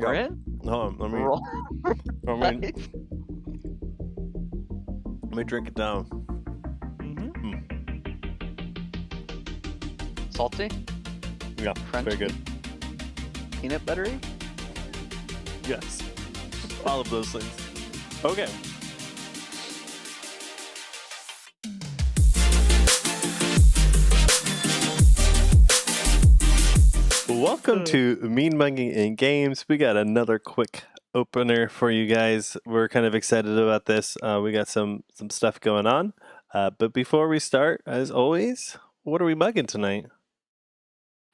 We're Yeah. in? No, Roll. let me drink it down. Mm-hmm. Salty? Yeah, Crunchy? very good. Peanut buttery? Yes, all of those things. Okay. Welcome to Mean Mugging in Games. We got another quick opener for you guys. We're kind of excited about this. We got some stuff going on. But before we start, as always, what are we mugging tonight?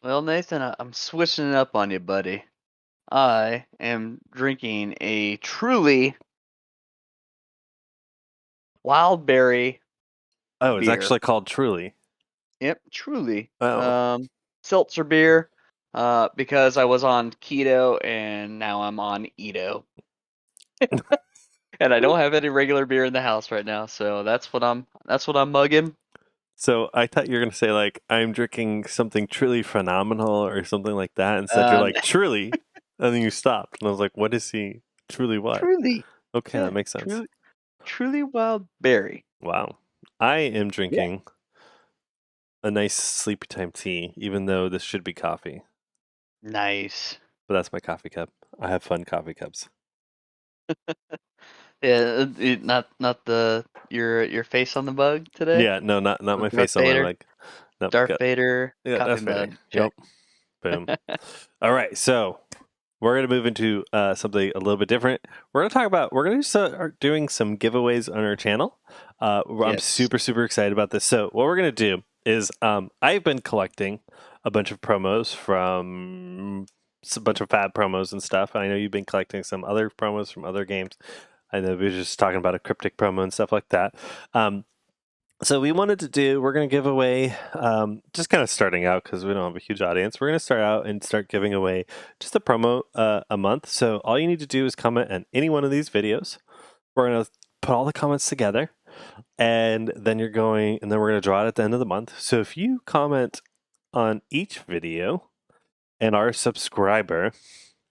Well, Nathan, I'm switching it up on you, buddy. I am drinking a truly wild berry Oh, it's beer. actually called Truly. Yep, truly. Oh. Seltzer beer. Because I was on keto and now I'm on Edo. And I don't have any regular beer in the house right now, so that's what I'm mugging. So I thought you were going to say, like, I'm drinking something truly phenomenal or something like that. Instead, you're like, truly. And then you stopped. And I was like, what is he? Truly what? Truly. Okay, Yeah, that makes sense. Truly wild berry. Wow. I am drinking a nice sleepy time tea, even though this should be coffee. Nice. But that's my coffee cup. I have fun coffee cups. Yeah, not the your face on the mug today. Yeah, no, not my Darth face on my Vader. mug. Nope, Darth Vader yeah, coffee that's mug. better. Check. Yep. Boom. All right, so we're going to move into something a little bit different. We're going to start doing some giveaways on our channel. I'm Yes. super excited about this. So what we're going to do is I've been collecting a bunch of promos from a bunch of fab promos and stuff. I know you've been collecting some other promos from other games. I know we were just talking about a cryptic promo and stuff like that. So we're going to give away, just kind of starting out because we don't have a huge audience. We're going to start out and start giving away just a promo a month. So all you need to do is comment on any one of these videos. We're going to put all the comments together and then we're going to draw it at the end of the month. So if you comment on each video and are a subscriber,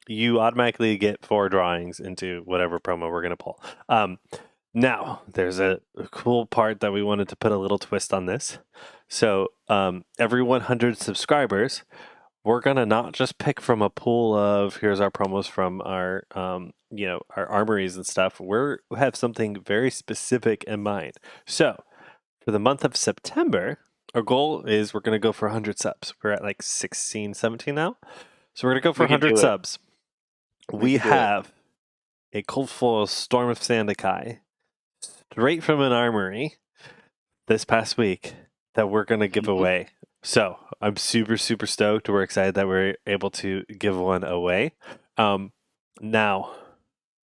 you automatically get 4 drawings into whatever promo we're going to pull. Now, there's a cool part that we wanted to put a little twist on this. So every 100 subscribers, we're going to not just pick from a pool of here's our promos from our our armories and stuff. We have something very specific in mind. So for the month of September, our goal is we're going to go for 100 subs. We're at like 16, 17 now. So we're going to go for 100 subs. We have a cold full Storm of Sandakai straight from an armory this past week that we're going to give away. So I'm super stoked. We're excited that we're able to give one away. Now,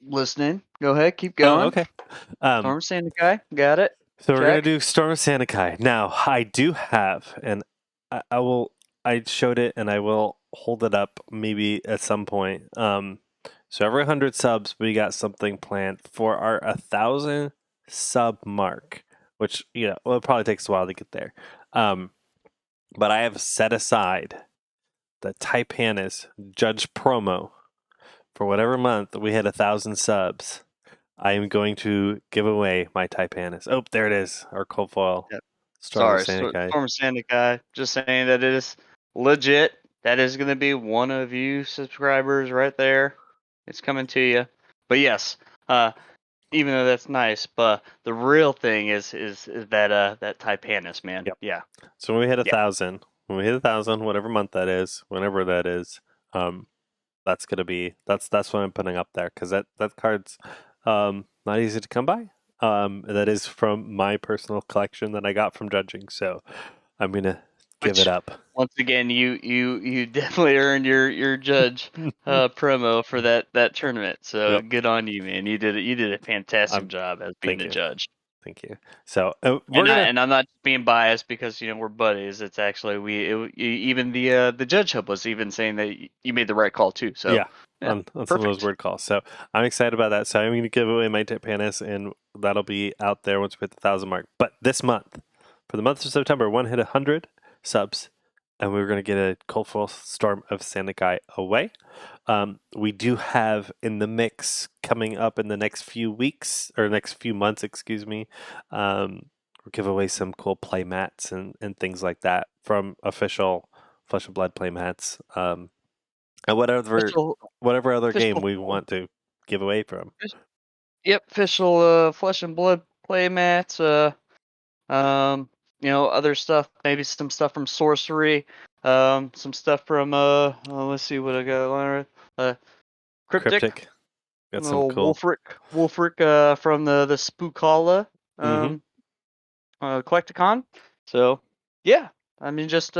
Listening. Go ahead. Keep going. Oh, okay. Storm Sandakai. Got it. So we're going to do Storm of Sandakai. Now, I do have, and I showed it and I will hold it up maybe at some point. So every 100 subs, we got something planned for our 1,000 sub mark, which, it probably takes a while to get there. But I have set aside the Taipanis Judge promo for whatever month we hit 1,000 subs. I am going to give away my Taipanis. Oh, there it is. Our cold foil. Yep. Storm of Sandakai. Just saying that it is legit. That is going to be one of you subscribers right there. It's coming to you. But yes, even though that's nice, but the real thing is that Taipanis, man. Yep. Yeah. So when we hit 1,000, whatever month that is, whenever that is, that's gonna be that's what I'm putting up there because that card's not easy to come by. That is from my personal collection that I got from judging. So I'm gonna give it up. Once again, you definitely earned your judge promo for that tournament. So good on you, man. You did a fantastic job as being the judge. Thank you. So and I'm not being biased because we're buddies. It's actually even the judge hub was even saying that you made the right call too. So yeah, on some of those word calls. So I'm excited about that. So I'm going to give away my Taipanis, and that'll be out there once we hit the 1,000 mark. But this month, for the month of September, one hit 100 subs, and we were going to get a Coldful Storm of Sandakai away. We do have in the mix coming up in the next few weeks or next few months, excuse me. We'll give away some cool play mats and things like that from official Flesh and Blood play mats. And whatever other game official, we want to give away from. yep, official Flesh and Blood playmats. Other stuff, maybe some stuff from Sorcery, some stuff from let's see what I got. Cryptic, Got some little cool. Wolfric from the Spookala Mm-hmm. Collecticon. So yeah, I mean just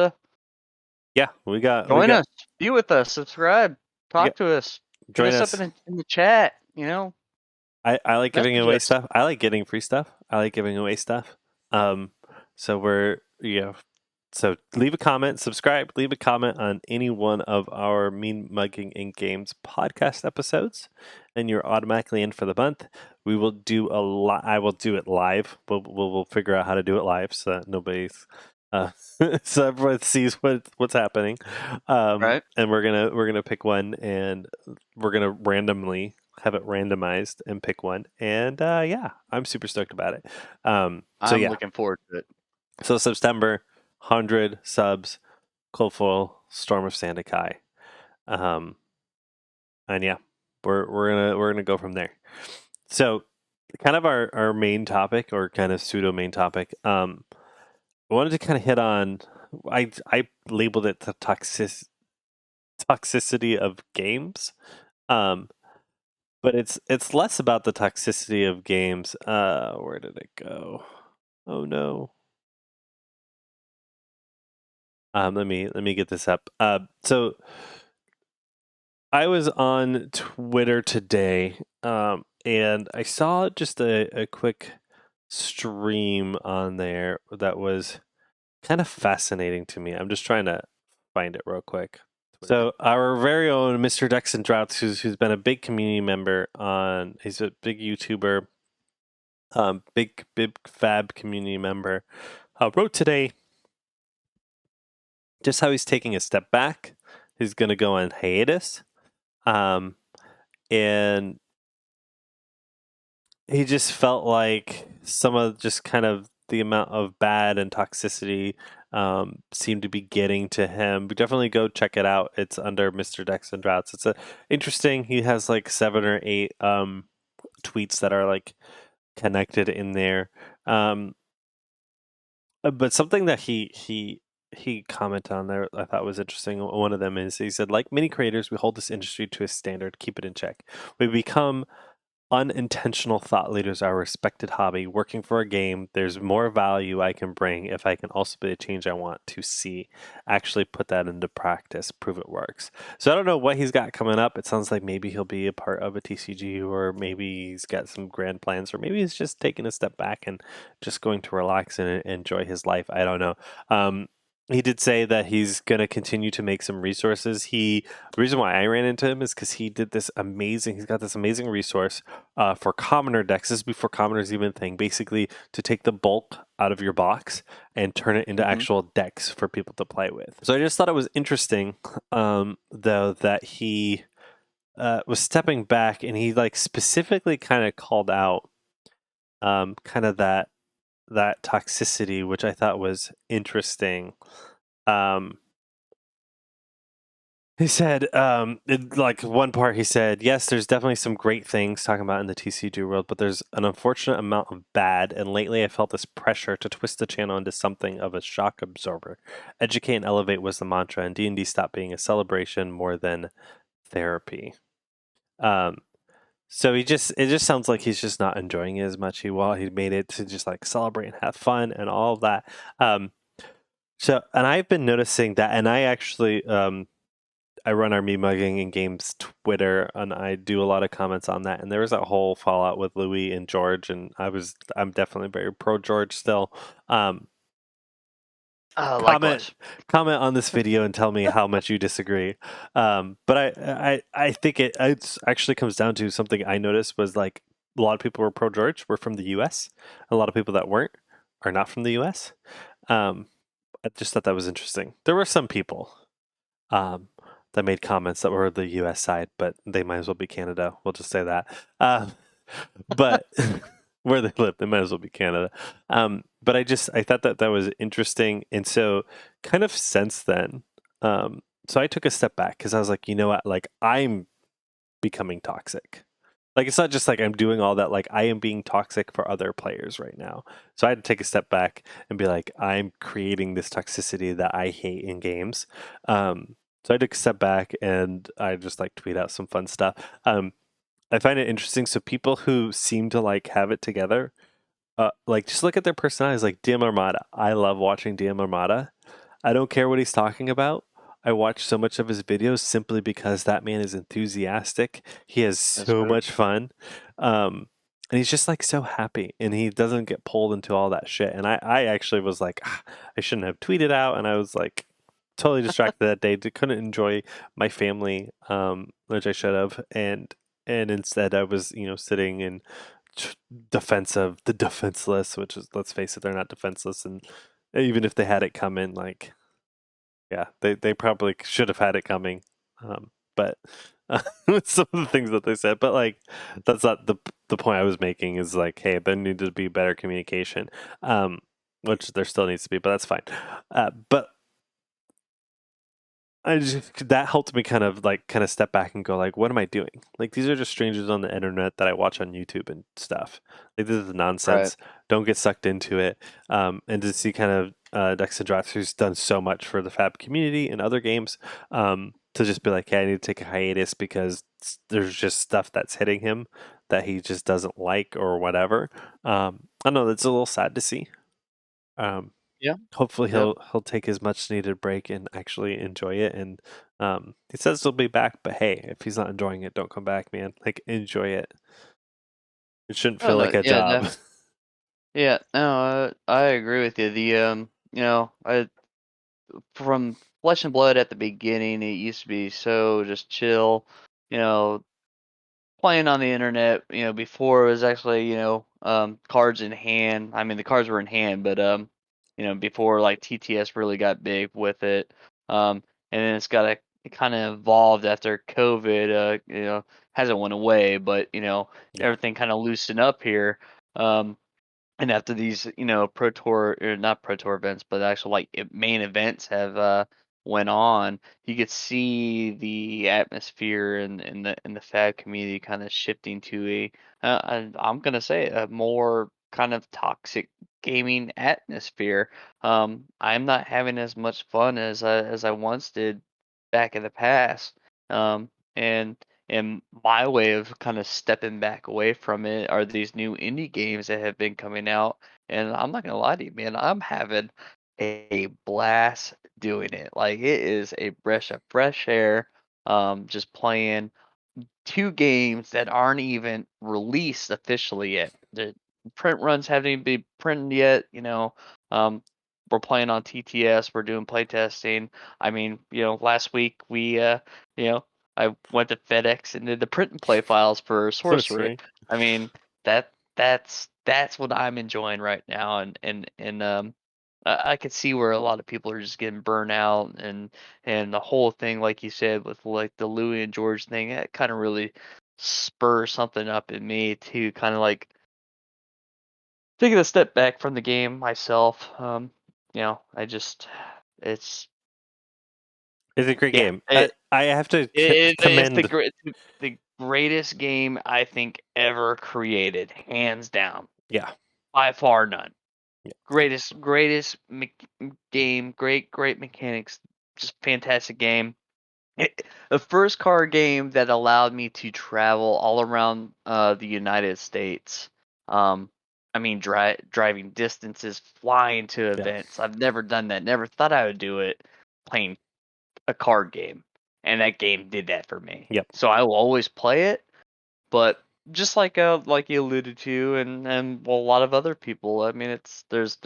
Yeah, we got us, be with us, subscribe, talk to us, hit join us us. up in the chat. I like giving Message away us. stuff. I like getting free stuff. I like giving away stuff. So we're So leave a comment, subscribe, leave a comment on any one of our Mean Mugging in Games podcast episodes, and you're automatically in for the month. We will do a lot. I will do it live. We'll figure out how to do it live so that nobody's so everyone sees what's happening. Right. And we're gonna pick one, and we're gonna randomly have it randomized and pick one. And yeah, I'm super stoked about it. I'm looking forward to it. So September, 100 subs, Coldfoil, Storm of Sandakai. And yeah, we're gonna go from there. So kind of our main topic, or kind of pseudo main topic. I wanted to kind of hit on. I labeled it the toxicity of games. But it's less about the toxicity of games. Where did it go? Oh no. Let me get this up. So I was on Twitter today, and I saw just a quick stream on there that was kind of fascinating to me. I'm just trying to find it real quick. So our very own Mr. Dex and Droughts, who's been a big community member he's a big YouTuber, big Fab community member, wrote today just how he's taking a step back. He's going to go on hiatus. And he just felt like some of just kind of the amount of bad and toxicity seemed to be getting to him. But definitely go check it out. It's under Mr. Dex and Droughts. It's interesting. He has like 7 or 8 tweets that are like connected in there. But something that he commented on there I thought was interesting. One of them is he said, like many creators, we hold this industry to a standard, keep it in check. We become unintentional thought leaders, our respected hobby. Working for a game, there's more value I can bring if I can also be the change I want to see. Actually put that into practice, prove it works. So I don't know what he's got coming up. It sounds like maybe he'll be a part of a TCG, or maybe he's got some grand plans, or maybe he's just taking a step back and just going to relax and enjoy his life. I don't know. He did say that he's going to continue to make some resources. The reason why I ran into him is because he's got this amazing resource for commoner decks. This is before commoner's even a thing, basically to take the bulk out of your box and turn it into actual decks for people to play with. So I just thought it was interesting, though, that he was stepping back, and he like specifically kind of called out kind of that toxicity, which I thought was interesting. He said, like one part, he said, yes, there's definitely some great things talking about in the TCG world, but there's an unfortunate amount of bad, and lately I felt this pressure to twist the channel into something of a shock absorber. Educate and elevate was the mantra, and D&D stopped being a celebration more than therapy. So it just sounds like he's just not enjoying it as much. He made it to just like celebrate and have fun and all of that. And I've been noticing that, and I actually I run our Me Mugging in Games Twitter, and I do a lot of comments on that. And there was that whole fallout with Louis and George, and I'm definitely very pro George still. Likewise. Comment on this video and tell me how much you disagree. But I think it actually comes down to something I noticed was like a lot of people were pro George were from the U.S. A lot of people that weren't are not from the U.S. I just thought that was interesting. There were some people um, that made comments that were the U.S. side, but they might as well be Canada. We'll just say that. But where they live, they might as well be Canada. But I thought that that was interesting, and so kind of since then, so I took a step back because I was like, you know what, like I'm becoming toxic. Like it's not just like I'm doing all that, like I am being toxic for other players right now. So I had to take a step back and be like, I'm creating this toxicity that I hate in games. So I took a step back and I just like tweet out some fun stuff. I find it interesting. So people who seem to like have it together, like just look at their personalities. Like DM Armada, I love watching DM Armada. I don't care what he's talking about. I watch so much of his videos simply because that man is enthusiastic. He has That's so true. much fun. Um, and he's just like so happy and he doesn't get pulled into all that shit. And I actually was like, I shouldn't have tweeted out. And I was like totally distracted that day. Couldn't enjoy my family, which I should have. And instead I was, sitting in defense of the defenseless, which is, let's face it, they're not defenseless. And even if they had it come in, like, yeah, they probably should have had it coming. But some of the things that they said, but like that's not the point I was making. Is like, hey, there needed to be better communication, um, which there still needs to be, but that's fine. But I just that helped me kind of step back and go like, what am I doing? Like these are just strangers on the internet that I watch on YouTube and stuff. Like this is Right. nonsense. Don't get sucked into it. And to see kind of Dex and Drax, who's done so much for the Fab community and other games, to just be like, hey, I need to take a hiatus because there's just stuff that's hitting him that he just doesn't like or whatever. I know that's a little sad to see. Um, Yeah. Hopefully Yep. he'll take his much needed break and actually enjoy it. And he says he'll be back, but hey, if he's not enjoying it, don't come back, man. Like enjoy it. It shouldn't Oh feel no. like a Yeah. job. Yeah. No. I agree with you. I from Flesh and Blood at the beginning, it used to be so just chill. You know, playing on the internet, before it was actually, cards in hand. I mean, the cards were in hand, but before like TTS really got big with it. And then it kind of evolved after COVID. Hasn't went away, but Yeah, everything kind of loosened up here. Um, and after these, pro tour or not pro tour events, but actual like main events have went on, you could see the atmosphere and the fab community kind of shifting to I'm gonna say a more kind of toxic gaming atmosphere. I'm not having as much fun as I once did back in the past. And my way of kind of stepping back away from it are these new indie games that have been coming out. And I'm not gonna lie to you, man, I'm having a blast doing it. Like it is a breath of fresh air. Just playing two games that aren't even released officially yet. The print runs haven't even been printed yet. We're playing on TTS. We're doing playtesting. I mean, last week you know, I went to FedEx and did the print and play files for Sorcery. sorcery. I mean, that's what I'm enjoying right now, and I could see where a lot of people are just getting burnt out, and the whole thing, like you said, with like the Louis and George thing, that kind of really spurs something up in me to kind of like taking a step back from the game myself. I just, it's It's a great yeah, game. I have to it's commend. the greatest game I think ever created, hands down, Yeah, by far none. yeah, Greatest game, great mechanics, just fantastic game. The first card game that allowed me to travel all around the United States. Um, I mean, driving distances, flying to yeah, events. I've never done that. Never thought I would do it playing a card game, and that game did that for me. yep. So I will always play it, but just like you alluded to, and well, a lot of other people. I mean, there's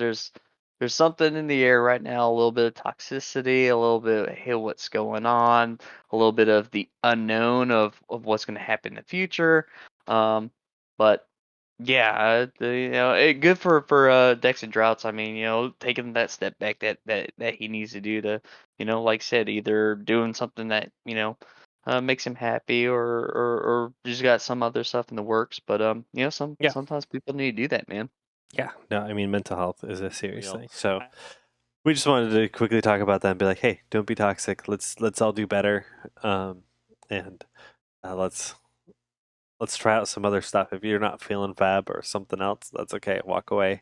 something in the air right now. A little bit of toxicity, a little bit of, hey, what's going on? A little bit of the unknown of what's going to happen in the future. Um, but Yeah, good for decks and droughts. I mean, taking that step back that he needs to do to, like I said, either doing something that makes him happy, or just got some other stuff in the works. But Yeah. sometimes people need to do that, man. Yeah. No, I mean, mental health is a serious You know, thing. So we just wanted to quickly talk about that and be like, hey, don't be toxic. Let's all do better. And let's try out some other stuff. If you're not feeling fab or something else, that's okay. Walk away.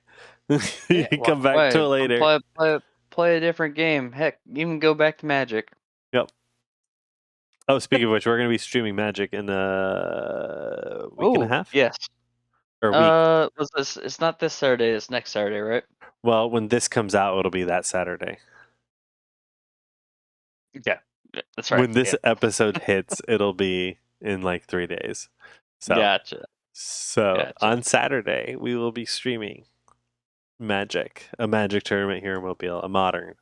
You yeah, can walk come back to away, it later. play a different game. Heck, even go back to Magic. Yep. Oh, speaking of which, we're going to be streaming Magic in a week and a Oh, half yes. or a week. Was this? It's not this Saturday. It's next Saturday, right? Well, when this comes out, it'll be that Saturday. Yeah, that's right. When this Yeah, episode hits, it'll be in like 3 days. So, gotcha, so gotcha. on Saturday, we will be streaming Magic, a Magic tournament here in Mobile, a modern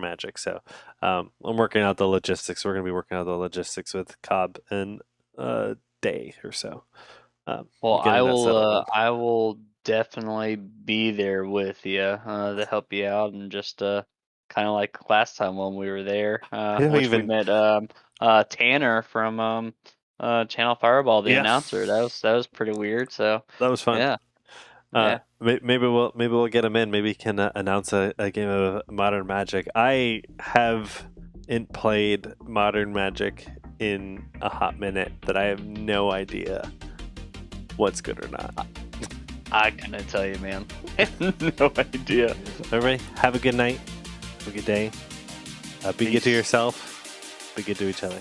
Magic. So, I'm working out the logistics. We're going to be working out the logistics with Cobb in a day or so. Well, Getting that settled in. I will definitely be there with you to help you out, and just kind of like last time when we were there, I don't which we even. met Tanner from Channel Fireball, the Yeah, announcer. That was pretty weird. So that was fun. yeah, yeah. Maybe we'll get him in. Maybe he can announce a game of Modern Magic. I haven't played Modern Magic in a hot minute that I have no idea what's good or not. I couldn't tell you, man. No idea. Everybody, have a good night. Have a good day. Be good to Peace. yourself. Be good to each other.